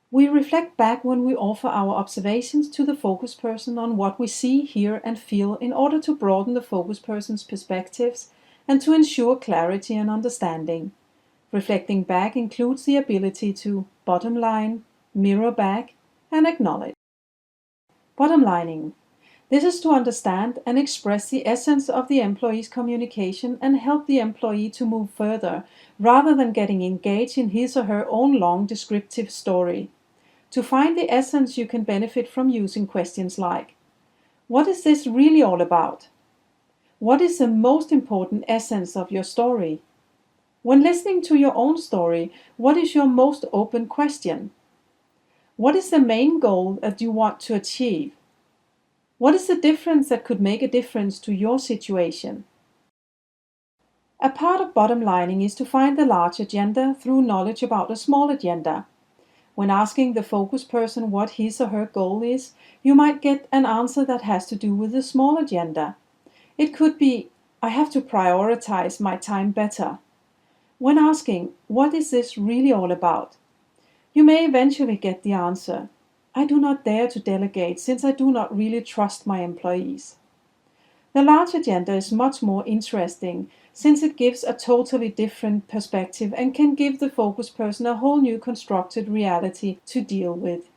We reflect back when we offer our observations to the focus person on what we see, hear, and feel in order to broaden the focus person's perspectives and to ensure clarity and understanding. Reflecting back includes the ability to bottom line, mirror back, and acknowledge. Bottom lining. This is to understand and express the essence of the employee's communication and help the employee to move further, rather than getting engaged in his or her own long descriptive story. To find the essence, you can benefit from using questions like, what is this really all about? What is the most important essence of your story? When listening to your own story, what is your most open question? What is the main goal that you want to achieve? What is the difference that could make a difference to your situation? A part of bottom lining is to find the large agenda through knowledge about a small agenda. When asking the focus person what his or her goal is, you might get an answer that has to do with the small agenda. It could be, I have to prioritize my time better. When asking, what is this really all about? You may eventually get the answer, I do not dare to delegate since I do not really trust my employees. The large agenda is much more interesting since it gives a totally different perspective and can give the focus person a whole new constructed reality to deal with.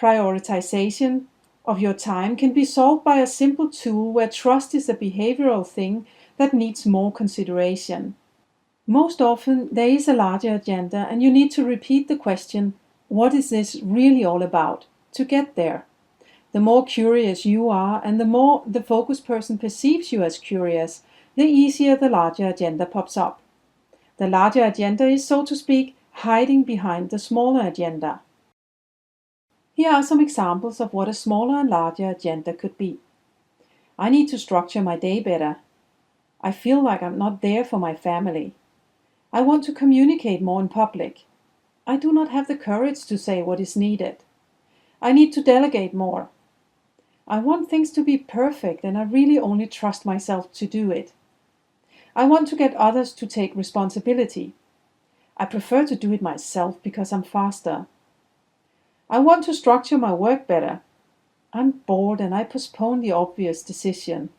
Prioritization of your time can be solved by a simple tool where trust is a behavioral thing that needs more consideration. Most often there is a larger agenda and you need to repeat the question, what is this really all about, to get there. The more curious you are and the more the focus person perceives you as curious, the easier the larger agenda pops up. The larger agenda is, so to speak, hiding behind the smaller agenda. Here are some examples of what a smaller and larger agenda could be. I need to structure my day better. I feel like I'm not there for my family. I want to communicate more in public. I do not have the courage to say what is needed. I need to delegate more. I want things to be perfect and I really only trust myself to do it. I want to get others to take responsibility. I prefer to do it myself because I'm faster. I want to structure my work better. I'm bored and I postpone the obvious decision.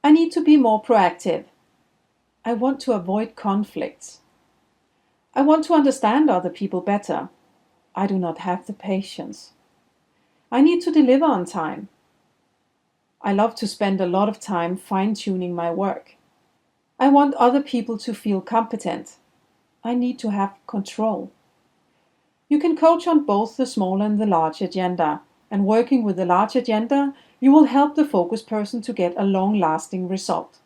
I need to be more proactive. I want to avoid conflicts. I want to understand other people better. I do not have the patience. I need to deliver on time. I love to spend a lot of time fine-tuning my work. I want other people to feel competent. I need to have control. You can coach on both the small and the large agenda, and working with the large agenda, you will help the focus person to get a long-lasting result.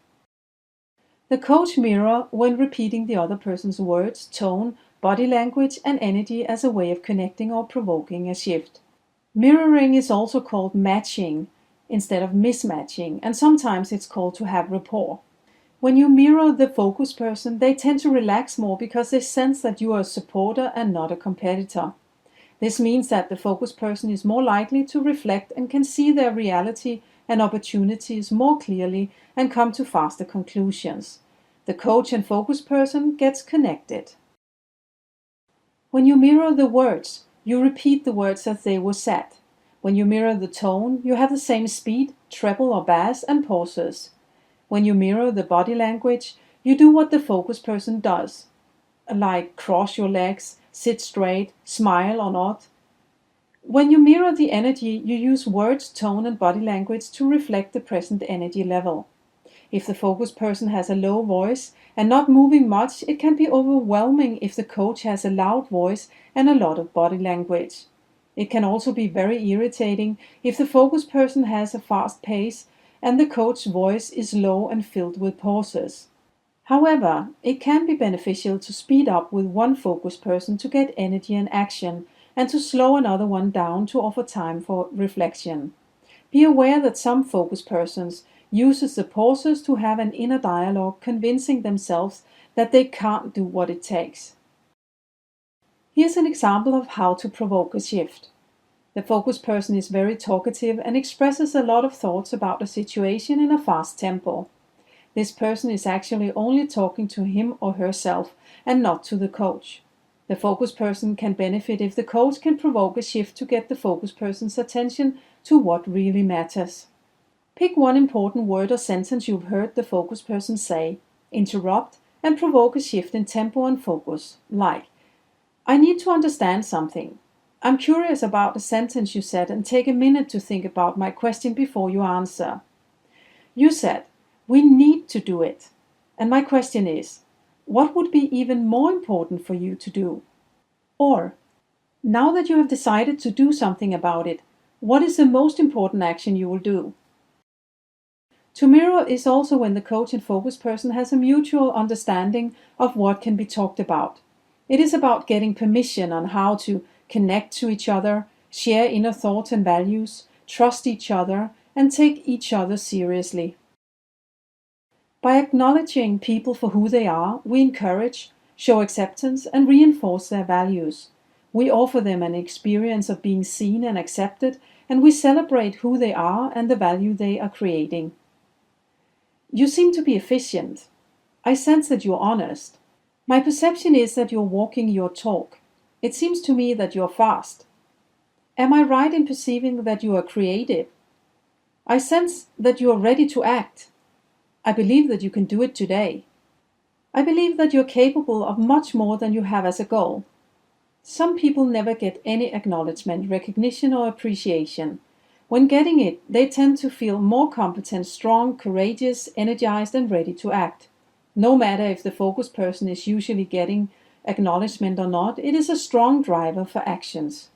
The coach mirror when repeating the other person's words, tone, body language, and energy as a way of connecting or provoking a shift. Mirroring is also called matching instead of mismatching, and sometimes it's called to have rapport. When you mirror the focus person, they tend to relax more because they sense that you are a supporter and not a competitor. This means that the focus person is more likely to reflect and can see their reality and opportunities more clearly and come to faster conclusions. The coach and focus person gets connected. When you mirror the words, you repeat the words as they were said. When you mirror the tone, you have the same speed, treble or bass, and pauses. When you mirror the body language, you do what the focus person does, like cross your legs, sit straight, smile or not. When you mirror the energy, you use words, tone, and body language to reflect the present energy level. If the focus person has a low voice and not moving much, it can be overwhelming if the coach has a loud voice and a lot of body language. It can also be very irritating if the focus person has a fast pace and the coach's voice is low and filled with pauses. However, it can be beneficial to speed up with one focus person to get energy and action, and to slow another one down to offer time for reflection. Be aware that some focus persons uses the pauses to have an inner dialogue, convincing themselves that they can't do what it takes. Here's an example of how to provoke a shift. The focus person is very talkative and expresses a lot of thoughts about a situation in a fast tempo. This person is actually only talking to him or herself and not to the coach. The focus person can benefit if the coach can provoke a shift to get the focus person's attention to what really matters. Pick one important word or sentence you've heard the focus person say, interrupt, and provoke a shift in tempo and focus, like, I need to understand something. I'm curious about the sentence you said and take a minute to think about my question before you answer. You said, we need to do it. And my question is, what would be even more important for you to do? Or, now that you have decided to do something about it, what is the most important action you will do? To mirror is also when the coach and focus person has a mutual understanding of what can be talked about. It is about getting permission on how to connect to each other, share inner thoughts and values, trust each other, and take each other seriously. By acknowledging people for who they are, we encourage, show acceptance, and reinforce their values. We offer them an experience of being seen and accepted, and we celebrate who they are and the value they are creating. You seem to be efficient. I sense that you're honest. My perception is that you're walking your talk. It seems to me that you're fast. Am I right in perceiving that you are creative? I sense that you are ready to act. I believe that you can do it today. I believe that you're capable of much more than you have as a goal. Some people never get any acknowledgement, recognition, or appreciation. When getting it, they tend to feel more competent, strong, courageous, energized, and ready to act. No matter if the focus person is usually getting acknowledgement or not, it is a strong driver for actions.